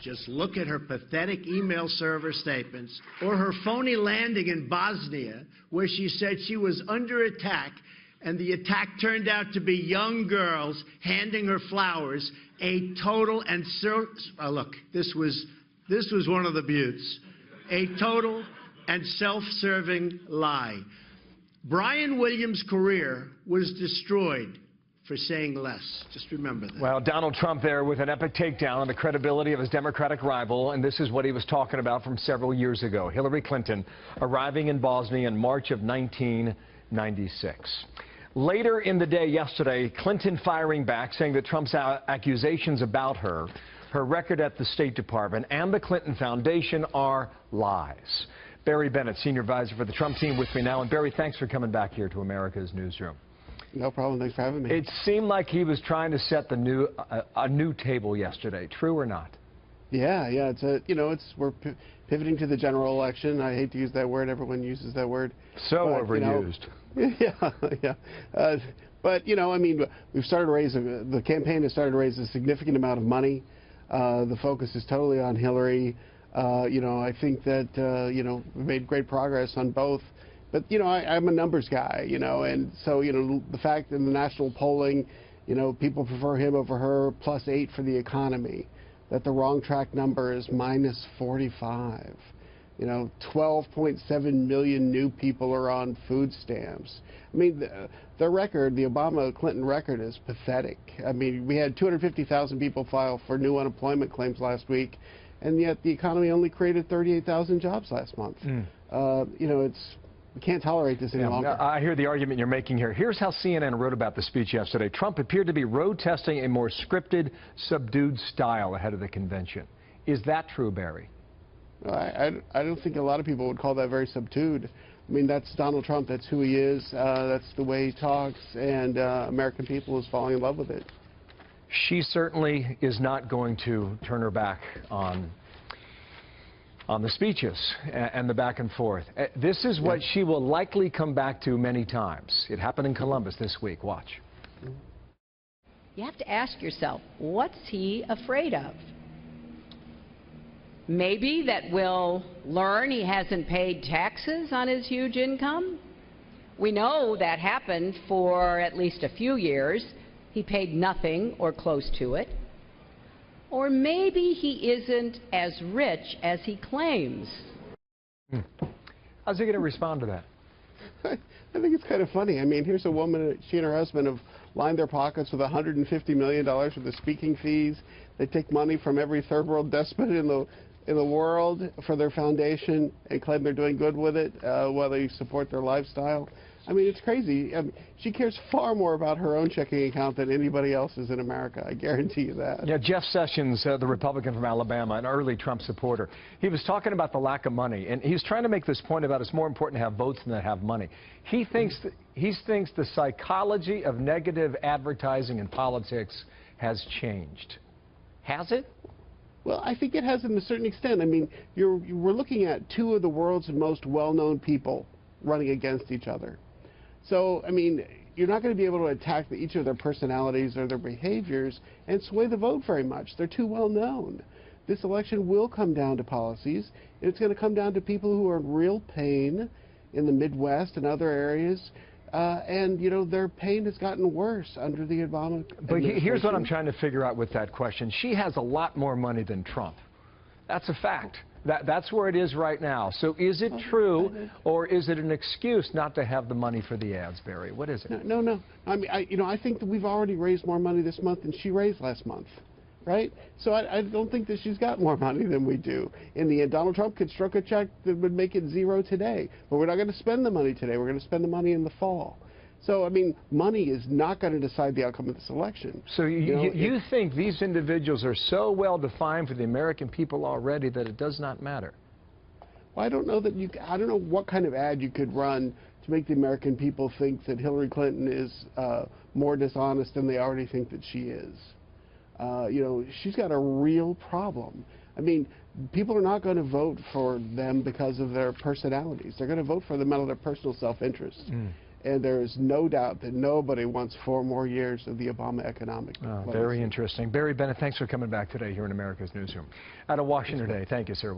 Just look at her pathetic email server statements or her phony landing in Bosnia, where she said she was under attack, and the attack turned out to be young girls handing her flowers. A total and look, this was one of the buttes. A total and self-serving lie. Brian Williams' career was destroyed for saying less. Just remember that. Well, Donald Trump there with an epic takedown on the credibility of his Democratic rival, and this is what he was talking about from several years ago. Hillary Clinton arriving in Bosnia in March of 1996. Later in the day yesterday, Clinton firing back, saying that Trump's accusations about her record at the State Department, and the Clinton Foundation are lies. Barry Bennett, senior advisor for the Trump team, with me now. And Barry, thanks for coming back here to America's Newsroom. No problem. Thanks for having me. It seemed like he was trying to set a new table yesterday. True or not? Yeah. We're pivoting to the general election. I hate to use that word. Everyone uses that word. So overused. But I mean, we've started to raise the campaign has started to raise a significant amount of money. The focus is totally on Hillary. I think that we've made great progress on both. But, I'm a numbers guy, and so, the fact in the national polling, people prefer him over her, +8 for the economy, that the wrong track number is -45. 12.7 million new people are on food stamps. I mean, the record, the Obama-Clinton record, is pathetic. I mean, we had 250,000 people file for new unemployment claims last week, and yet the economy only created 38,000 jobs last month. We can't tolerate this any longer. I hear the argument you're making here. Here's how CNN wrote about the speech yesterday. Trump appeared to be road testing a more scripted, subdued style ahead of the convention. Is that true, Barry? I don't think a lot of people would call that very subdued. I mean, that's Donald Trump. That's who he is. That's the way he talks, and American people is falling in love with it. She certainly is not going to turn her back on the speeches and the back and forth. This is what she will likely come back to many times. It happened in Columbus this week. Watch. You have to ask yourself, what's he afraid of? Maybe that we'll learn he hasn't paid taxes on his huge income. We know that happened for at least a few years. He paid nothing or close to it. Or maybe he isn't as rich as he claims. How's he going to respond to that? I think it's kind of funny. I mean, here's a woman, she and her husband have lined their pockets with $150 million worth of speaking fees. They take money from every third world despot in the world for their foundation and claim they're doing good with it while they support their lifestyle. I mean, it's crazy. I mean, she cares far more about her own checking account than anybody else's in America. I guarantee you that. Yeah, Jeff Sessions, the Republican from Alabama, an early Trump supporter, he was talking about the lack of money, and he's trying to make this point about it's more important to have votes than to have money. He thinks the psychology of negative advertising in politics has changed. Has it? Well, I think it has to a certain extent. I mean, we're looking at two of the world's most well-known people running against each other. So, I mean, you're not going to be able to attack each of their personalities or their behaviors and sway the vote very much. They're too well known. This election will come down to policies. It's going to come down to people who are in real pain in the Midwest and other areas. And, their pain has gotten worse under the Obama administration. But here's what I'm trying to figure out with that question. She has a lot more money than Trump. That's a fact. That's where it is right now. So is it true, or is it an excuse not to have the money for the ads, Barry? What is it? No. I mean, I think that we've already raised more money this month than she raised last month, right? So I don't think that she's got more money than we do. In the end, Donald Trump could stroke a check that would make it zero today. But we're not going to spend the money today. We're going to spend the money in the fall. So, I mean, money is not going to decide the outcome of this election. So you think these individuals are so well defined for the American people already that it does not matter? Well, I don't know that I don't know what kind of ad you could run to make the American people think that Hillary Clinton is more dishonest than they already think that she is. She's got a real problem. I mean, people are not going to vote for them because of their personalities. They're going to vote for them out of their personal self-interest. And there is no doubt that nobody wants 4 more years of the Obama economic Very legacy. interesting. Barry Bennett, thanks for coming back today here in America's Newsroom. Out of Washington today, thank you, sir.